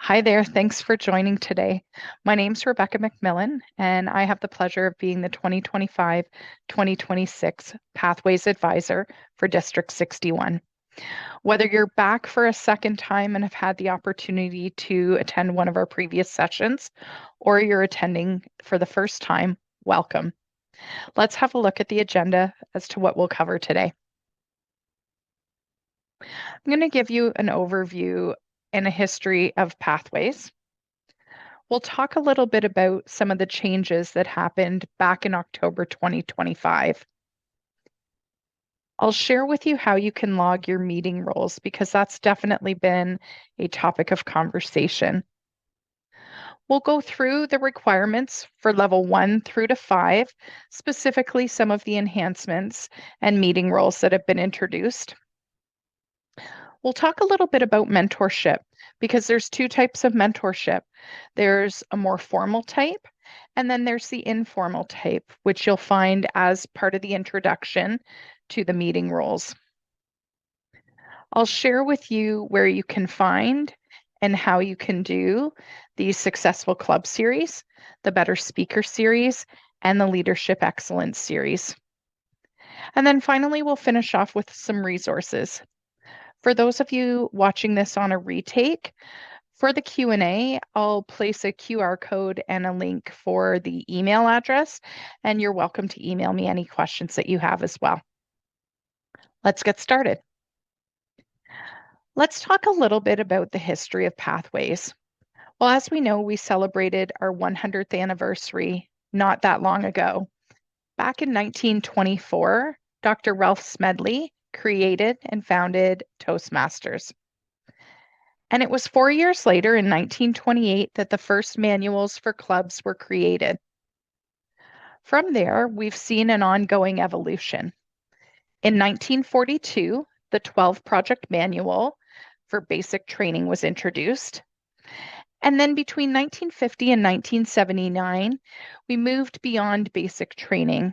Hi there. Thanks for joining today. My name's Rebecca MacMillan, and I have the pleasure of being the 2025-2026 Pathways Advisor for District 61. Whether you're back for a second time and have had the opportunity to attend one of our previous sessions, or you're attending for the first time, welcome. Let's have a look at the agenda as to what we'll cover today. I'm going to give you an overview and a history of Pathways. We'll talk a little bit about some of the changes that happened back in October 2025. I'll share with you how you can log your meeting roles because that's definitely been a topic of conversation. We'll go through the requirements for level 1 through to 5, specifically some of the enhancements and meeting roles that have been introduced. We'll talk a little bit about mentorship because there's two types of mentorship. There's a more formal type, and then there's the informal type, which you'll find as part of the introduction to the meeting roles. I'll share with you where you can find and how you can do the Successful Club series, the Better Speaker series, and the Leadership Excellence series. And then finally, we'll finish off with some resources. For those of you watching this on a retake, for the Q&A, I'll place a QR code and a link for the email address, and you're welcome to email me any questions that you have as well. Let's get started. Let's talk a little bit about the history of Pathways. Well, as we know, we celebrated our 100th anniversary not that long ago. Back in 1924, Dr. Ralph Smedley created and founded Toastmasters. And it was 4 years later, in 1928, that the first manuals for clubs were created. From there, we've seen an ongoing evolution. In 1942, the 12 Project Manual for basic training was introduced. And then between 1950 and 1979, we moved beyond basic training.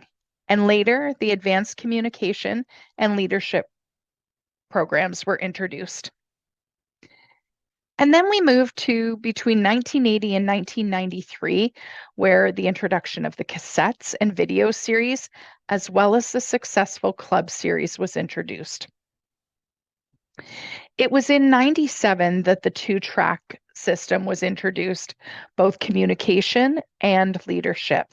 And later, the advanced communication and leadership programs were introduced. And then we moved to between 1980 and 1993, where the introduction of the cassettes and video series, as well as the Successful Club series, was introduced. It was in 97 that the two-track system was introduced, both communication and leadership.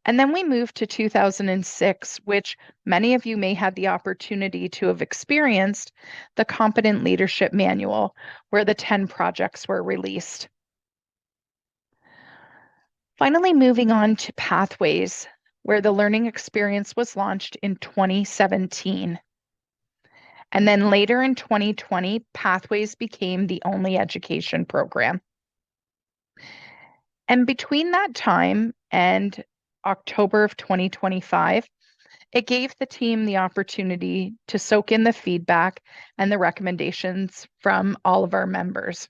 And then we moved to 2006, which many of you may have the opportunity to have experienced, the Competent Leadership Manual, where the 10 projects were released. Finally, moving on to Pathways, where the learning experience was launched in 2017. And then later in 2020, Pathways became the only education program. And between that time and October of 2025, it gave the team the opportunity to soak in the feedback and the recommendations from all of our members.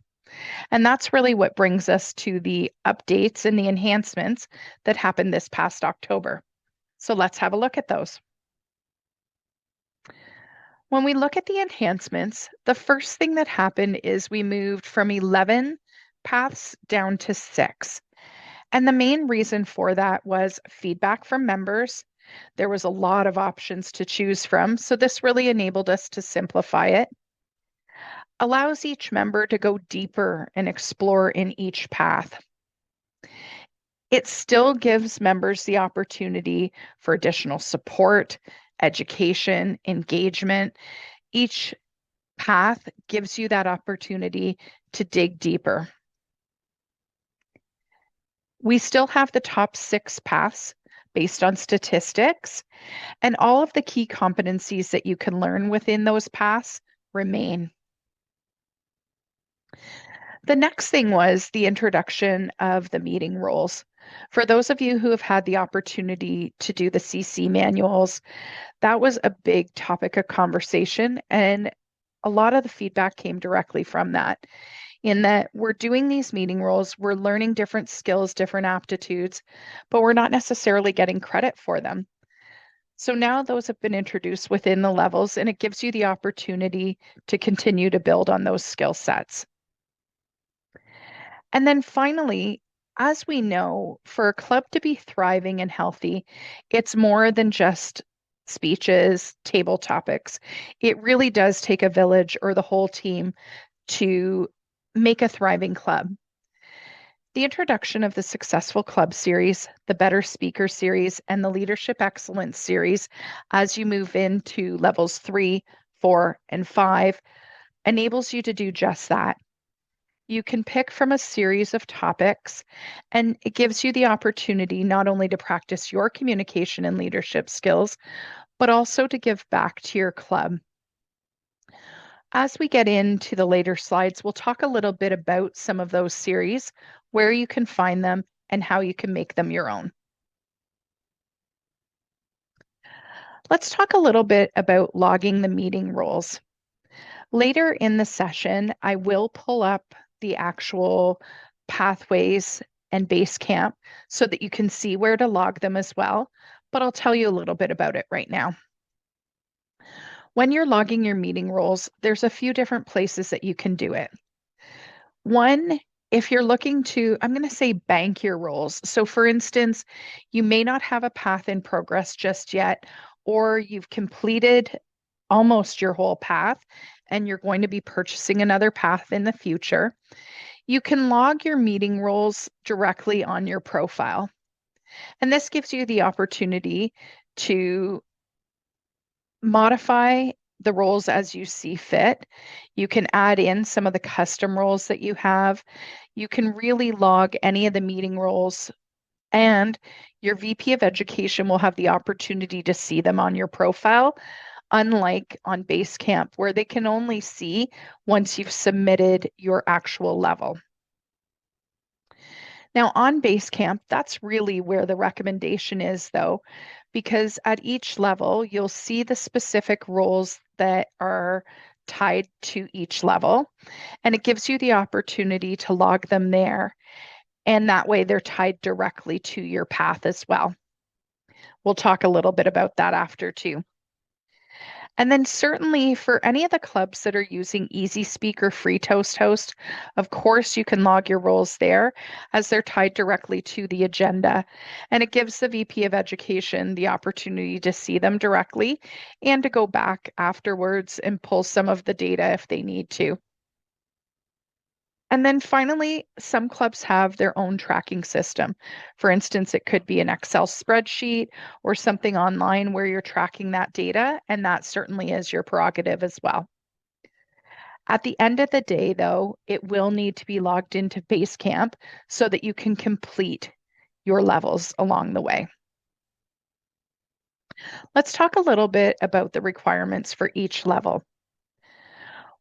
And that's really what brings us to the updates and the enhancements that happened this past October. So let's have a look at those. When we look at the enhancements, the first thing that happened is we moved from 11 paths down to 6. And the main reason for that was feedback from members. There was a lot of options to choose from, so this really enabled us to simplify it. Allows each member to go deeper and explore in each path. It still gives members the opportunity for additional support, education, engagement. Each path gives you that opportunity to dig deeper. We still have the top 6 paths based on statistics, and all of the key competencies that you can learn within those paths remain. The next thing was the introduction of the meeting roles. For those of you who have had the opportunity to do the CC manuals, that was a big topic of conversation, and a lot of the feedback came directly from that. In that we're doing these meeting roles, we're learning different skills, different aptitudes, but we're not necessarily getting credit for them. So now those have been introduced within the levels, and it gives you the opportunity to continue to build on those skill sets. And then finally, as we know, for a club to be thriving and healthy, it's more than just speeches, table topics. It really does take a village or the whole team to make a thriving club. The introduction of the Successful Club series, the Better Speaker series, and the Leadership Excellence series, as you move into levels 3, 4, and 5, enables you to do just that. You can pick from a series of topics, and it gives you the opportunity not only to practice your communication and leadership skills, but also to give back to your club. As we get into the later slides, we'll talk a little bit about some of those series, where you can find them, and how you can make them your own. Let's talk a little bit about logging the meeting roles. Later in the session, I will pull up the actual pathways and Basecamp so that you can see where to log them as well, but I'll tell you a little bit about it right now. When you're logging your meeting roles, there's a few different places that you can do it. One, if you're looking to, I'm going to say bank your roles. So for instance, you may not have a path in progress just yet, or you've completed almost your whole path and you're going to be purchasing another path in the future. You can log your meeting roles directly on your profile. And this gives you the opportunity to modify the roles as you see fit. You can add in some of the custom roles that you have. You can really log any of the meeting roles, and your VP of Education will have the opportunity to see them on your profile, unlike on Basecamp, where they can only see once you've submitted your actual level. Now, on Basecamp, that's really where the recommendation is, though, because at each level, you'll see the specific roles that are tied to each level, and it gives you the opportunity to log them there. And that way, they're tied directly to your path as well. We'll talk a little bit about that after, too. And then certainly for any of the clubs that are using Easy Speak or Free Toast Host, of course you can log your roles there as they're tied directly to the agenda. And it gives the VP of Education the opportunity to see them directly and to go back afterwards and pull some of the data if they need to. And then finally, some clubs have their own tracking system. For instance, it could be an Excel spreadsheet or something online where you're tracking that data, and that certainly is your prerogative as well. At the end of the day, though, it will need to be logged into Basecamp so that you can complete your levels along the way. Let's talk a little bit about the requirements for each level.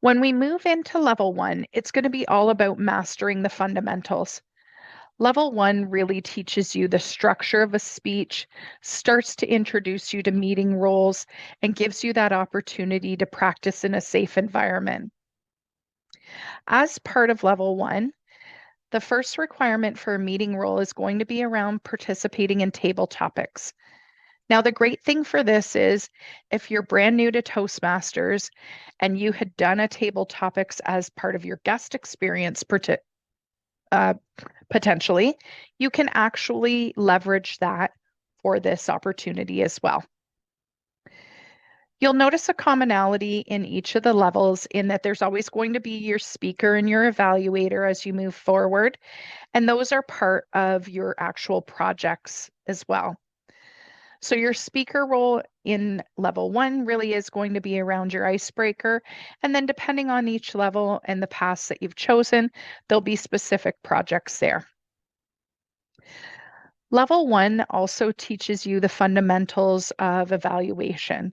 When we move into level 1, it's going to be all about mastering the fundamentals. Level 1 really teaches you the structure of a speech, starts to introduce you to meeting roles, and gives you that opportunity to practice in a safe environment. As part of level 1, the first requirement for a meeting role is going to be around participating in table topics. Now, the great thing for this is if you're brand new to Toastmasters and you had done a table topics as part of your guest experience, potentially, you can actually leverage that for this opportunity as well. You'll notice a commonality in each of the levels in that there's always going to be your speaker and your evaluator as you move forward, and those are part of your actual projects as well. So your speaker role in level 1 really is going to be around your icebreaker. And then depending on each level and the paths that you've chosen, there'll be specific projects there. Level 1 also teaches you the fundamentals of evaluation.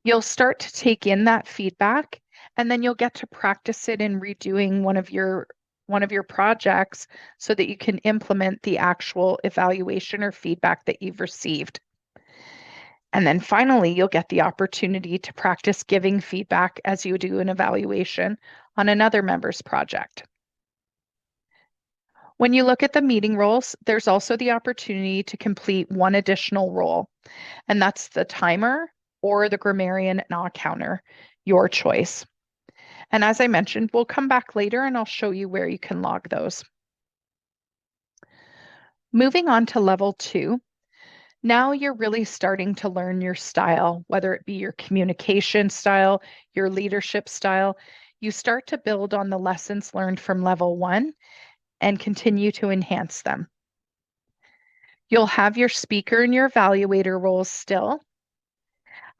You'll start to take in that feedback, and then you'll get to practice it in redoing one of your projects so that you can implement the actual evaluation or feedback that you've received. And then finally, you'll get the opportunity to practice giving feedback as you do an evaluation on another member's project. When you look at the meeting roles, there's also the opportunity to complete one additional role, and that's the timer or the grammarian and counter, your choice. And as I mentioned, we'll come back later and I'll show you where you can log those. Moving on to level 2, now you're really starting to learn your style, whether it be your communication style, your leadership style. You start to build on the lessons learned from level 1 and continue to enhance them. You'll have your speaker and your evaluator roles still.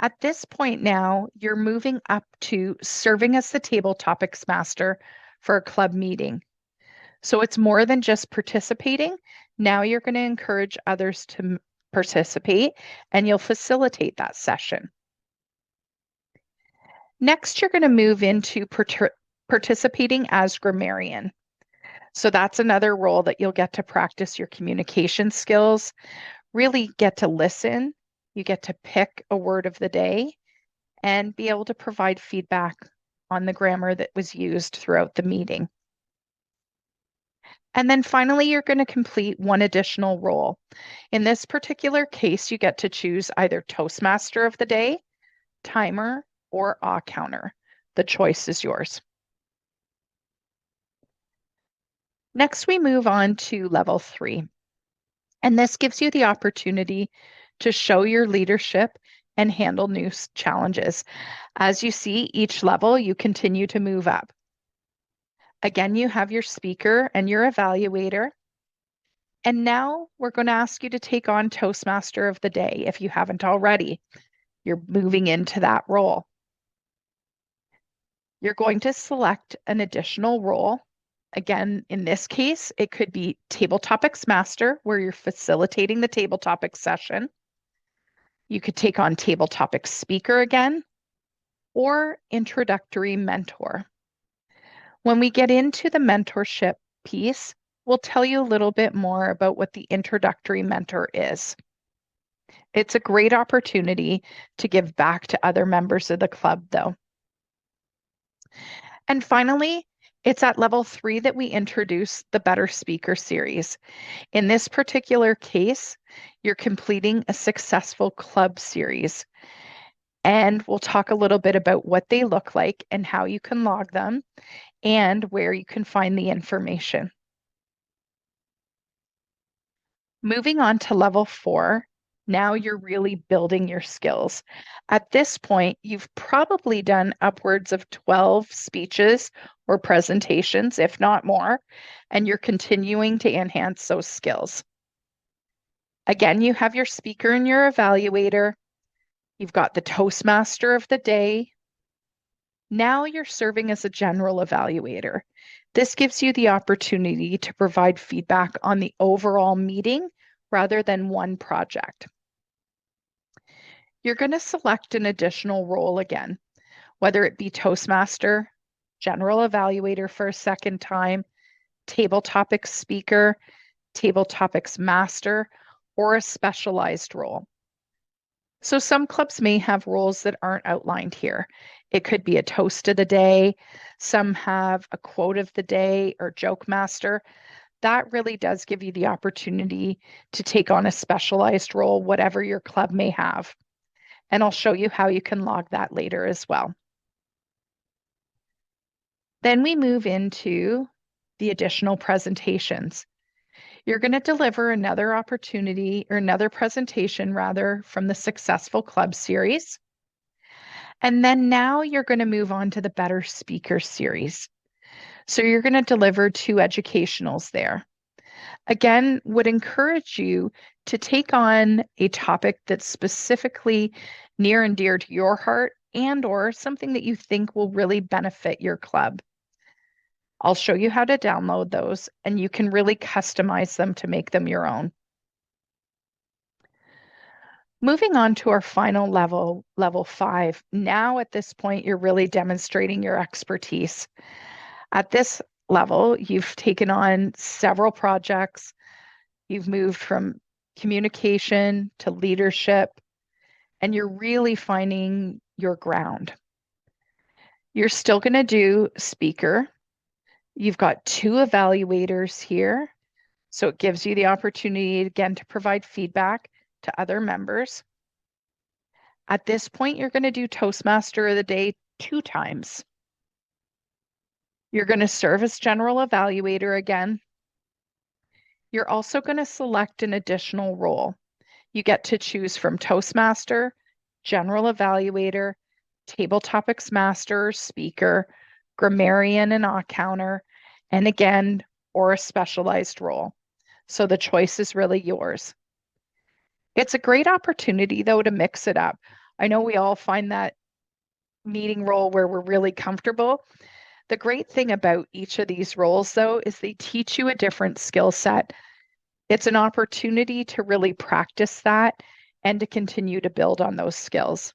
At this point now, you're moving up to serving as the table topics master for a club meeting. So it's more than just participating. Now you're going to encourage others to participate and you'll facilitate that session. Next, you're going to move into participating as grammarian. So that's another role that you'll get to practice your communication skills, really get to listen. You get to pick a word of the day and be able to provide feedback on the grammar that was used throughout the meeting. And then finally, you're going to complete one additional role. In this particular case, you get to choose either Toastmaster of the day, timer, or awe counter. The choice is yours. Next, we move on to level 3. And this gives you the opportunity to show your leadership and handle new challenges. As you see, each level, you continue to move up. Again, you have your speaker and your evaluator. And now we're going to ask you to take on Toastmaster of the Day if you haven't already. You're moving into that role. You're going to select an additional role. Again, in this case, it could be Table Topics Master, where you're facilitating the Table Topics session. You could take on Table Topics Speaker again, or Introductory Mentor. When we get into the mentorship piece, we'll tell you a little bit more about what the introductory mentor is. It's a great opportunity to give back to other members of the club, though. And finally, it's at level 3 that we introduce the Better Speaker series. In this particular case, you're completing a successful club series. And we'll talk a little bit about what they look like and how you can log them and where you can find the information. Moving on to level 4, now you're really building your skills. At this point, you've probably done upwards of 12 speeches or presentations, if not more, and you're continuing to enhance those skills. Again, you have your speaker and your evaluator. You've got the Toastmaster of the day. Now you're serving as a general evaluator. This gives you the opportunity to provide feedback on the overall meeting rather than one project. You're going to select an additional role again, whether it be Toastmaster, general evaluator for a second time, table topics speaker, table topics master, or a specialized role. So some clubs may have roles that aren't outlined here. It could be a toast of the day. Some have a quote of the day or joke master. That really does give you the opportunity to take on a specialized role, whatever your club may have. And I'll show you how you can log that later as well. Then we move into the additional presentations. You're going to deliver another opportunity or another presentation rather from the Successful Club series. And then now you're going to move on to the Better Speaker series. So you're going to deliver 2 educationals there. Again, would encourage you to take on a topic that's specifically near and dear to your heart and or something that you think will really benefit your club. I'll show you how to download those and you can really customize them to make them your own. Moving on to our final level, level 5. Now at this point, you're really demonstrating your expertise. At this level, you've taken on several projects. You've moved from communication to leadership, and you're really finding your ground. You're still going to do speaker. You've got 2 evaluators here, so it gives you the opportunity again to provide feedback to other members. At this point, you're going to do Toastmaster of the Day 2 times. You're going to serve as general evaluator again. You're also going to select an additional role. You get to choose from Toastmaster, General Evaluator, Table Topics Master, Speaker, Grammarian and Counter, and again, or a specialized role. So the choice is really yours. It's a great opportunity, though, to mix it up. I know we all find that meeting role where we're really comfortable. The great thing about each of these roles, though, is they teach you a different skill set. It's an opportunity to really practice that and to continue to build on those skills.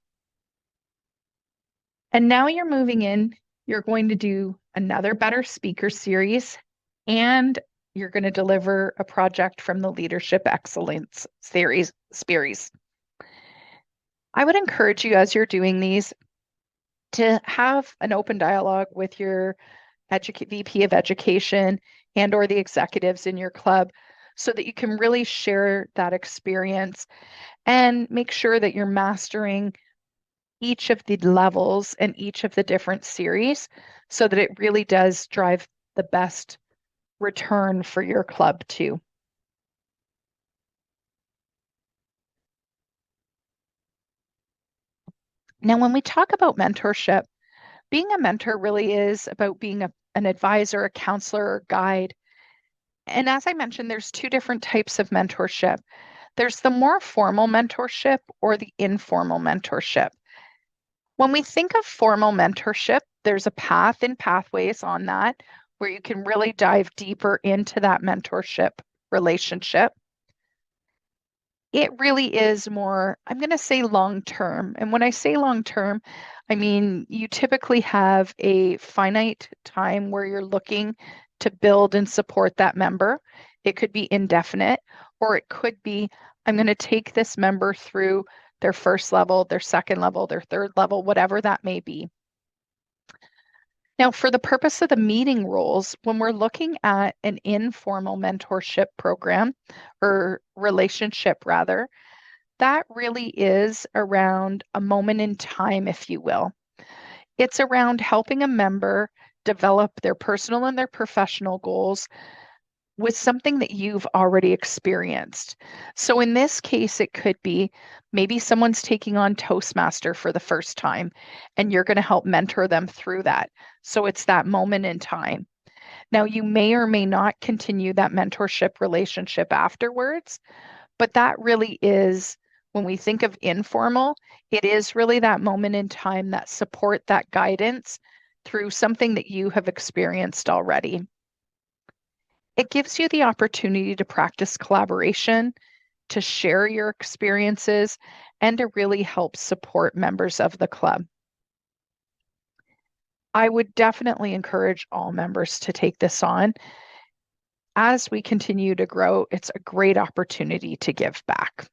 And now you're moving in, you're going to do another Better Speaker series, and you're going to deliver a project from the Leadership Excellence series. I would encourage you as you're doing these to have an open dialogue with your VP of Education and or the executives in your club so that you can really share that experience and make sure that you're mastering each of the levels and each of the different series so that it really does drive the best return for your club too. Now, when we talk about mentorship, being a mentor really is about being an advisor, a counselor, or guide. And as I mentioned, there's two different types of mentorship. There's the more formal mentorship or the informal mentorship. When we think of formal mentorship, there's a path and pathways on that where you can really dive deeper into that mentorship relationship. It really is more, I'm going to say long term. And when I say long term, I mean you typically have a finite time where you're looking to build and support that member. It could be indefinite, or it could be, I'm going to take this member through their first level, their second level, their third level, whatever that may be. Now, for the purpose of the meeting roles, when we're looking at an informal mentorship program or relationship, rather, that really is around a moment in time, if you will. It's around helping a member develop their personal and their professional goals with something that you've already experienced. So in this case, it could be maybe someone's taking on Toastmaster for the first time, and you're going to help mentor them through that. So it's that moment in time. Now, you may or may not continue that mentorship relationship afterwards, but that really is, when we think of informal, it is really that moment in time, that support, that guidance through something that you have experienced already. It gives you the opportunity to practice collaboration, to share your experiences, and to really help support members of the club. I would definitely encourage all members to take this on. As we continue to grow, it's a great opportunity to give back.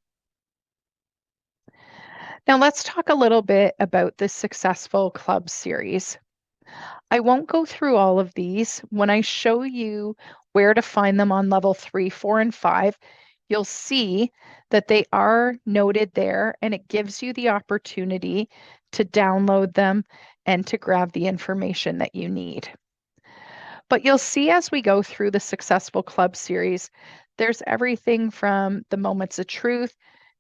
Now, let's talk a little bit about the Successful Club series. I won't go through all of these. When I show you where to find them on level 3, 4, and 5, you'll see that they are noted there, and it gives you the opportunity to download them and to grab the information that you need. But you'll see as we go through the Successful Club series, there's everything from the Moments of Truth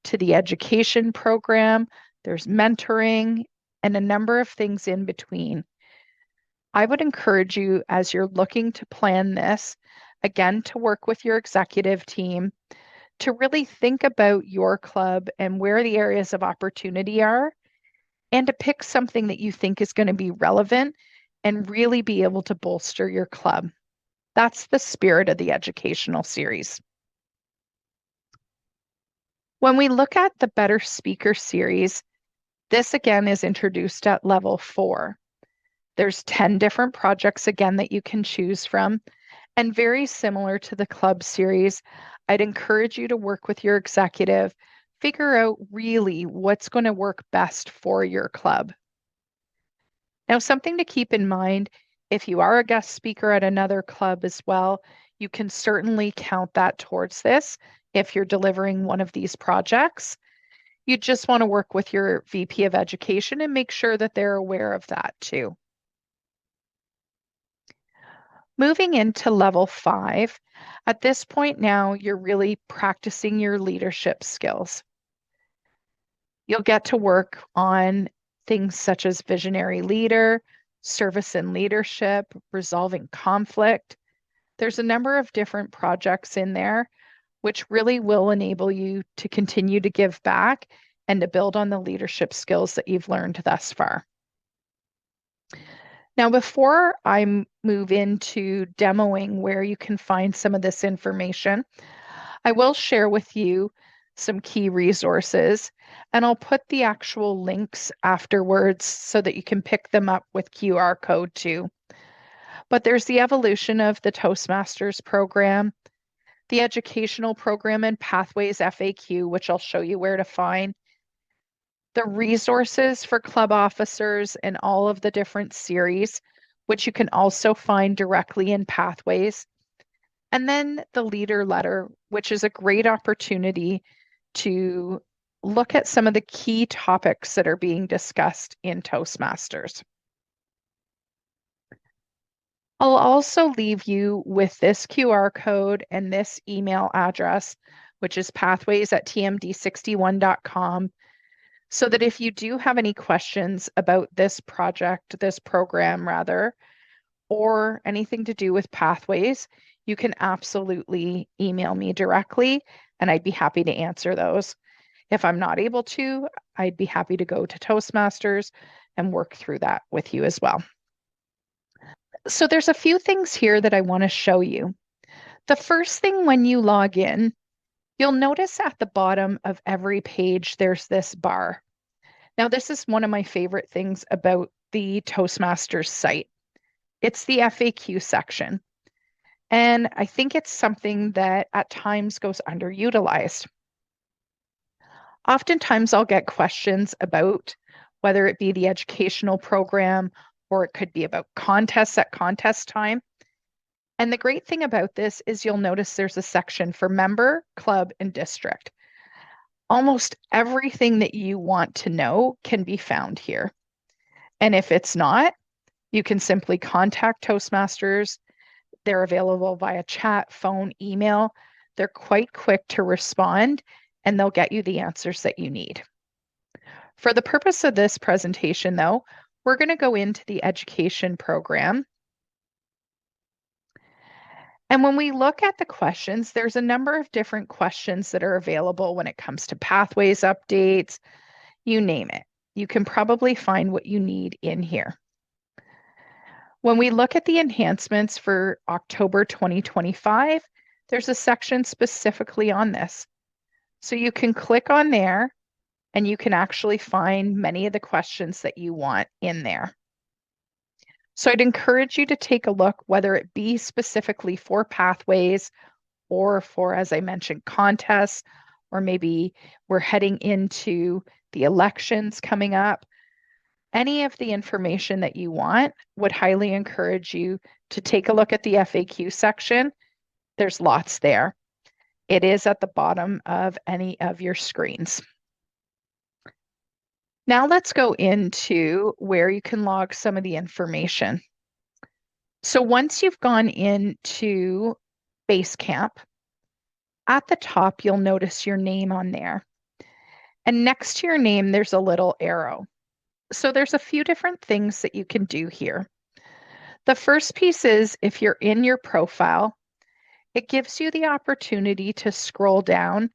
to the education program, there's mentoring, and a number of things in between. I would encourage you as you're looking to plan this, again, to work with your executive team, to really think about your club and where the areas of opportunity are, and to pick something that you think is going to be relevant and really be able to bolster your club. That's the spirit of the educational series. When we look at the Better Speaker series, this again is introduced at level 4. There's 10 different projects again that you can choose from. And very similar to the club series, I'd encourage you to work with your executive, figure out really what's going to work best for your club. Now, something to keep in mind, if you are a guest speaker at another club as well, you can certainly count that towards this if you're delivering one of these projects. You just want to work with your VP of Education and make sure that they're aware of that too. Moving into level 5, at this point now, you're really practicing your leadership skills. You'll get to work on things such as visionary leader, service and leadership, resolving conflict. There's a number of different projects in there, which really will enable you to continue to give back and to build on the leadership skills that you've learned thus far. Now, before I move into demoing where you can find some of this information, I will share with you some key resources, and I'll put the actual links afterwards so that you can pick them up with QR code too. But there's the evolution of the Toastmasters program, the educational program and Pathways FAQ, which I'll show you where to find, the resources for club officers and all of the different series, which you can also find directly in Pathways. And then the leader letter, which is a great opportunity to look at some of the key topics that are being discussed in Toastmasters. I'll also leave you with this QR code and this email address, which is pathways@tmd61.com, so that if you do have any questions about this project, this program rather, or anything to do with Pathways, you can absolutely email me directly and I'd be happy to answer those. If I'm not able to, I'd be happy to go to Toastmasters and work through that with you as well. So there's a few things here that I want to show you. The first thing when you log in, you'll notice at the bottom of every page, there's this bar. Now, this is one of my favorite things about the Toastmasters site. It's the FAQ section. And I think it's something that at times goes underutilized. Oftentimes I'll get questions about whether it be the educational program or it could be about contests at contest time. And the great thing about this is you'll notice there's a section for member, club, and district. Almost everything that you want to know can be found here. And if it's not, you can simply contact Toastmasters. They're available via chat, phone, email. They're quite quick to respond and they'll get you the answers that you need. For the purpose of this presentation though, we're going to go into the education program. And when we look at the questions, there's a number of different questions that are available when it comes to pathways updates, you name it. You can probably find what you need in here. When we look at the enhancements for October 2025, there's a section specifically on this. So you can click on there and you can actually find many of the questions that you want in there. So I'd encourage you to take a look, whether it be specifically for pathways or for, as I mentioned, contests, or maybe we're heading into the elections coming up. Any of the information that you want, would highly encourage you to take a look at the FAQ section. There's lots there. It is at the bottom of any of your screens. Now let's go into where you can log some of the information. So once you've gone into Basecamp, at the top, you'll notice your name on there. And next to your name, there's a little arrow. So there's a few different things that you can do here. The first piece is if you're in your profile, it gives you the opportunity to scroll down,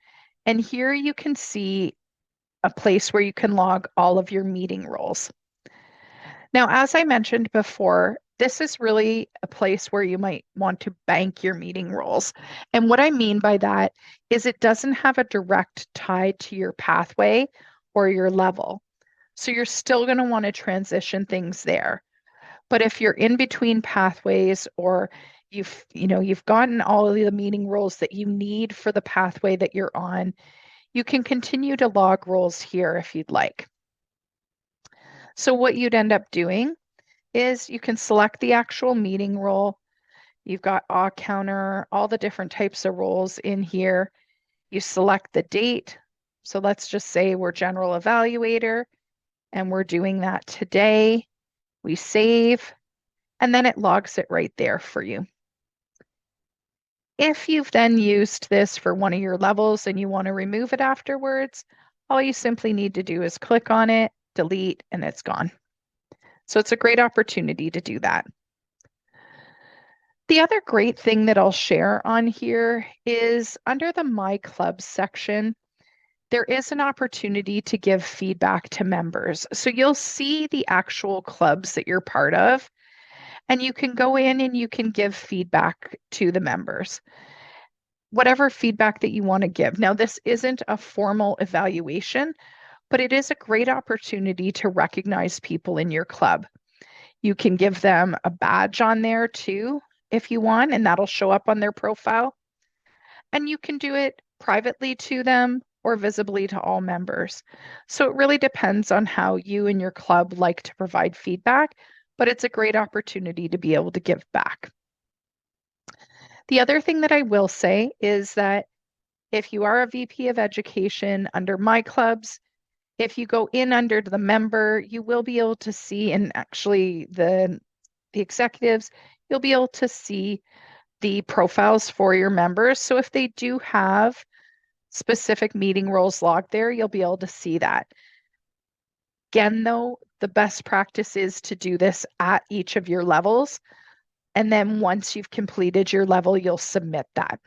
and here you can see a place where you can log all of your meeting roles. Now, as I mentioned before, this is really a place where you might want to bank your meeting roles. And what I mean by that is it doesn't have a direct tie to your pathway or your level. So you're still going to want to transition things there. But if you're in between pathways or you've gotten all of the meeting roles that you need for the pathway that you're on, you can continue to log roles here if you'd like. So what you'd end up doing is you can select the actual meeting role. You've got AW counter, all the different types of roles in here. You select the date. So let's just say we're general evaluator and we're doing that today. We save, and then it logs it right there for you. If you've then used this for one of your levels and you want to remove it afterwards, all you simply need to do is click on it, delete, and it's gone. So it's a great opportunity to do that. The other great thing that I'll share on here is under the My Clubs section, there is an opportunity to give feedback to members. So you'll see the actual clubs that you're part of, and you can go in and you can give feedback to the members, whatever feedback that you want to give. Now, this isn't a formal evaluation, but it is a great opportunity to recognize people in your club. You can give them a badge on there too, if you want, and that'll show up on their profile. And you can do it privately to them or visibly to all members. So it really depends on how you and your club like to provide feedback, but it's a great opportunity to be able to give back. The other thing that I will say is that if you are a VP of Education under My Clubs, if you go in under the member, you will be able to see, and actually the executives, you'll be able to see the profiles for your members. So if they do have specific meeting roles logged there, you'll be able to see that. Again, though, the best practice is to do this at each of your levels. And then once you've completed your level, you'll submit that.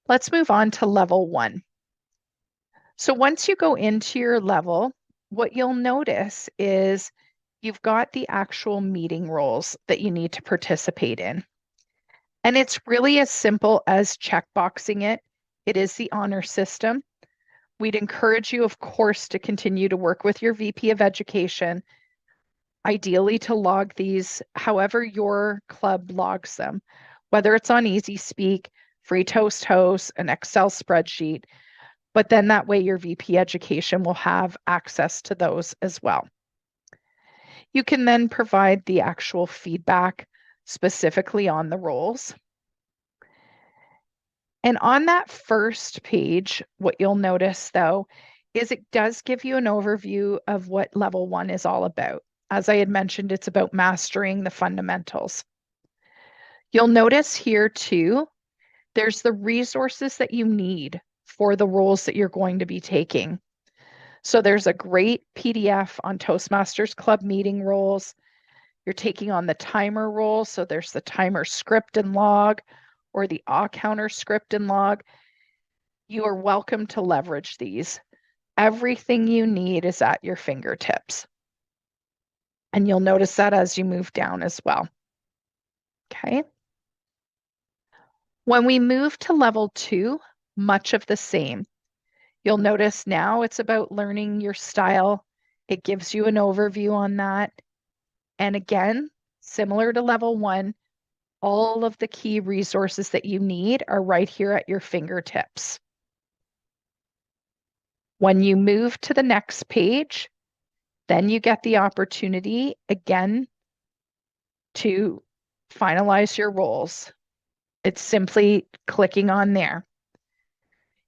Let's move on to level 1. So once you go into your level, what you'll notice is you've got the actual meeting roles that you need to participate in. And it's really as simple as checkboxing it. It is the honor system. We'd encourage you, of course, to continue to work with your VP of Education, ideally to log these however your club logs them, whether it's on Easy Speak, Free Toast Host, an Excel spreadsheet, but then that way your VP Education will have access to those as well. You can then provide the actual feedback specifically on the roles. And on that first page, what you'll notice though, is it does give you an overview of what level 1 is all about. As I had mentioned, it's about mastering the fundamentals. You'll notice here too, there's the resources that you need for the roles that you're going to be taking. So there's a great PDF on Toastmasters Club meeting roles. You're taking on the timer role. So there's the timer script and log or the counter script and log. You are welcome to leverage these. Everything you need is at your fingertips. And you'll notice that as you move down as well. Okay. When we move to level 2, much of the same. You'll notice now it's about learning your style. It gives you an overview on that. And again, similar to level 1, all of the key resources that you need are right here at your fingertips. When you move to the next page, then you get the opportunity again to finalize your roles. It's simply clicking on there.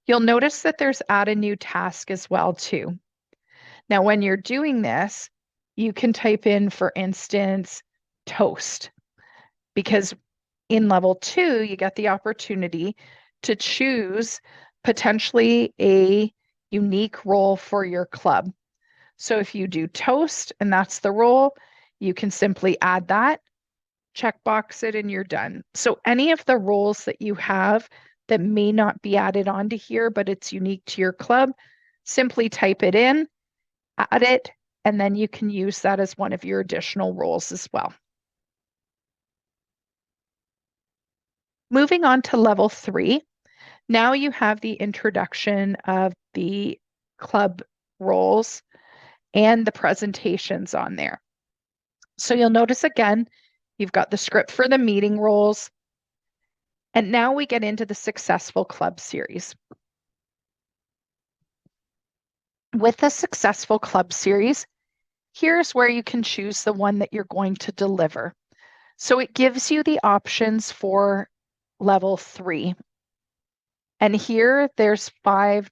You'll notice that there's add a new task as well too. Now, when you're doing this, you can type in, for instance, toast, because in level 2, you get the opportunity to choose potentially a unique role for your club. So if you do toast and that's the role, you can simply add that, checkbox it, and you're done. So any of the roles that you have that may not be added onto here, but it's unique to your club, simply type it in, add it, and then you can use that as one of your additional roles as well. Moving on to level 3, now you have the introduction of the club roles and the presentations on there. So you'll notice again, you've got the script for the meeting roles, and now we get into the successful club series. With the successful club series, here's where you can choose the one that you're going to deliver. So it gives you the options for level 3. And here there's 4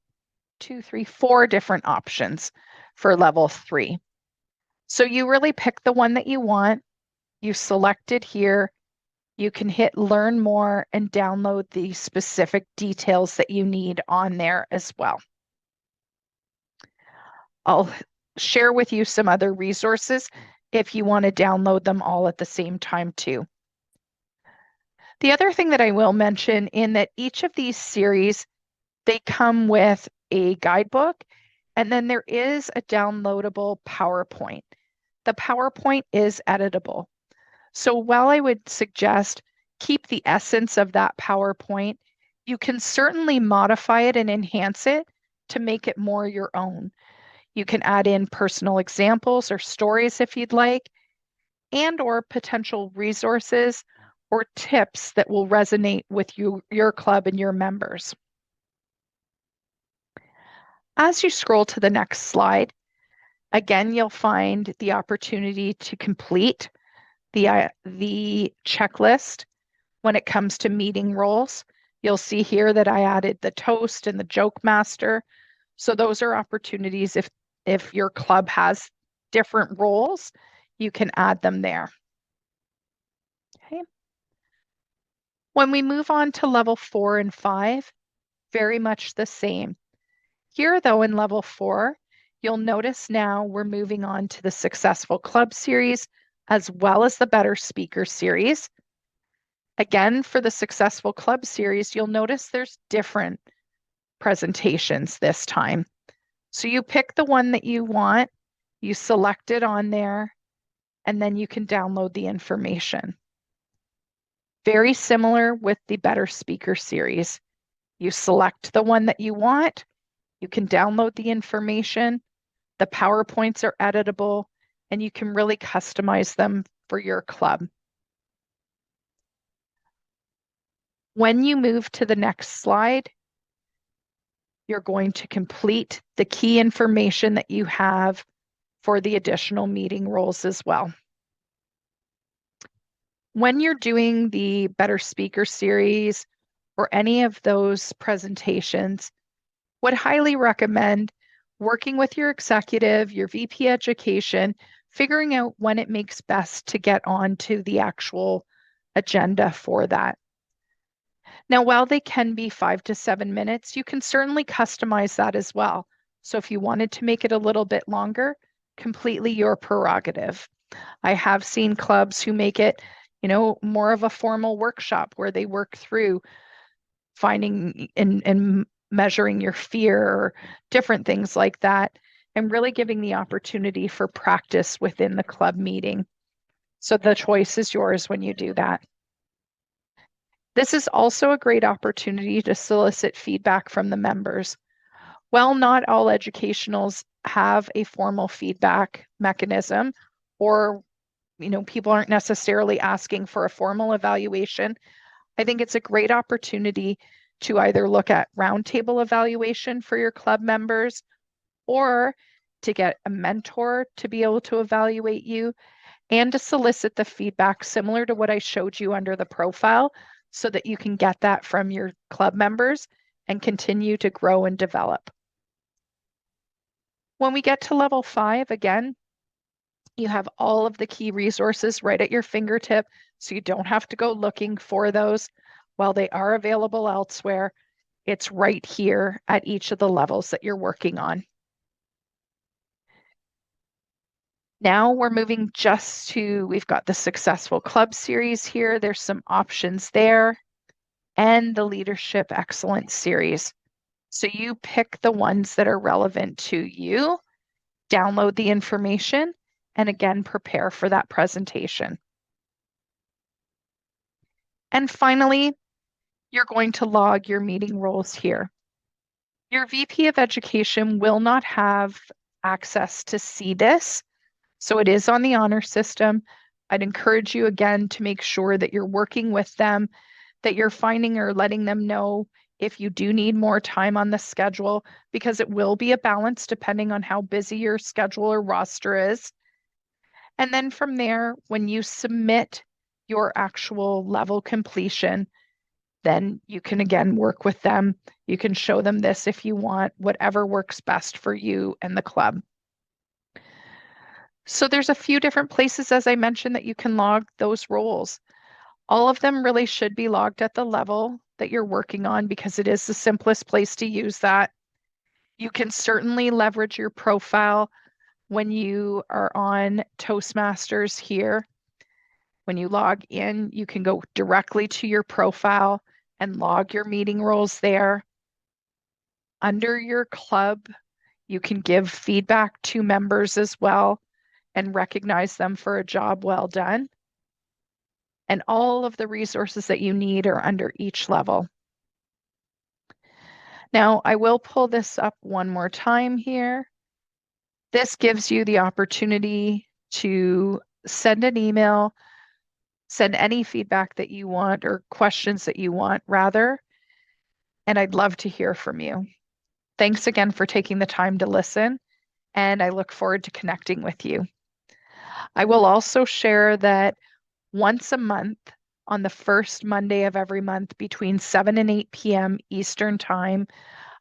different options for level 3. So you really pick the one that you want, you select it here, You can hit learn more and download the specific details that you need on there as well. I'll share with you some other resources if you want to download them all at the same time too. The other thing that I will mention in that each of these series, they come with a guidebook, and then there is a downloadable PowerPoint. The PowerPoint is editable. So while I would suggest keep the essence of that PowerPoint, you can certainly modify it and enhance it to make it more your own. You can add in personal examples or stories if you'd like, and or potential resources or tips that will resonate with your club and your members. As you scroll to the next slide, again, you'll find the opportunity to complete the checklist when it comes to meeting roles. You'll see here that I added the toast and the joke master. So those are opportunities if your club has different roles, you can add them there. Okay. When we move on to level 4 and 5, very much the same. Here, though, in level 4, you'll notice now we're moving on to the Successful Club series as well as the Better Speaker series. Again, for the Successful Club series, you'll notice there's different presentations this time. So you pick the one that you want, you select it on there, and then you can download the information. Very similar with the Better Speaker series. You select the one that you want, you can download the information, the PowerPoints are editable, and you can really customize them for your club. When you move to the next slide, you're going to complete the key information that you have for the additional meeting roles as well. When you're doing the Better Speaker series or any of those presentations, would highly recommend working with your executive, your VP education, figuring out when it makes best to get onto the actual agenda for that. Now, while they can be 5 to 7 minutes, you can certainly customize that as well. So if you wanted to make it a little bit longer, completely your prerogative. I have seen clubs who make it, more of a formal workshop where they work through finding and measuring your fear or different things like that, and really giving the opportunity for practice within the club meeting. So the choice is yours when you do that. This is also a great opportunity to solicit feedback from the members. While not all educationals have a formal feedback mechanism, or people aren't necessarily asking for a formal evaluation, I think it's a great opportunity to either look at roundtable evaluation for your club members or to get a mentor to be able to evaluate you and to solicit the feedback similar to what I showed you under the profile so that you can get that from your club members and continue to grow and develop. When we get to level 5, again, you have all of the key resources right at your fingertip, so you don't have to go looking for those. While they are available elsewhere, it's right here at each of the levels that you're working on. Now we're moving we've got the Successful Club series here. There's some options there, and the Leadership Excellence series. So you pick the ones that are relevant to you, download the information, and again, prepare for that presentation. And finally, you're going to log your meeting roles here. Your VP of Education will not have access to see this, so it is on the honor system. I'd encourage you again to make sure that you're working with them, that you're finding or letting them know if you do need more time on the schedule, because it will be a balance depending on how busy your schedule or roster is. And then from there, when you submit your actual level completion, then you can again work with them. You can show them this if you want, whatever works best for you and the club. So there's a few different places, as I mentioned, that you can log those roles. All of them really should be logged at the level that you're working on because it is the simplest place to use that. You can certainly leverage your profile when you are on Toastmasters here. When you log in, you can go directly to your profile and log your meeting roles there. Under your club, you can give feedback to members as well and recognize them for a job well done. And all of the resources that you need are under each level. Now, I will pull this up one more time here. This gives you the opportunity to send an email, send any feedback that you want or questions that you want, rather, and I'd love to hear from you. Thanks again for taking the time to listen, and I look forward to connecting with you. I will also share that once a month, on the first Monday of every month between 7 and 8 p.m. Eastern Time,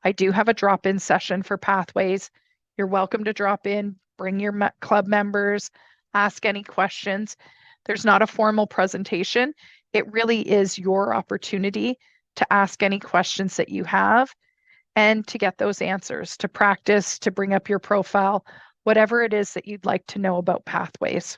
I do have a drop-in session for Pathways. You're welcome to drop in, bring your club members, ask any questions. There's not a formal presentation. It really is your opportunity to ask any questions that you have and to get those answers, to practice, to bring up your profile, whatever it is that you'd like to know about Pathways.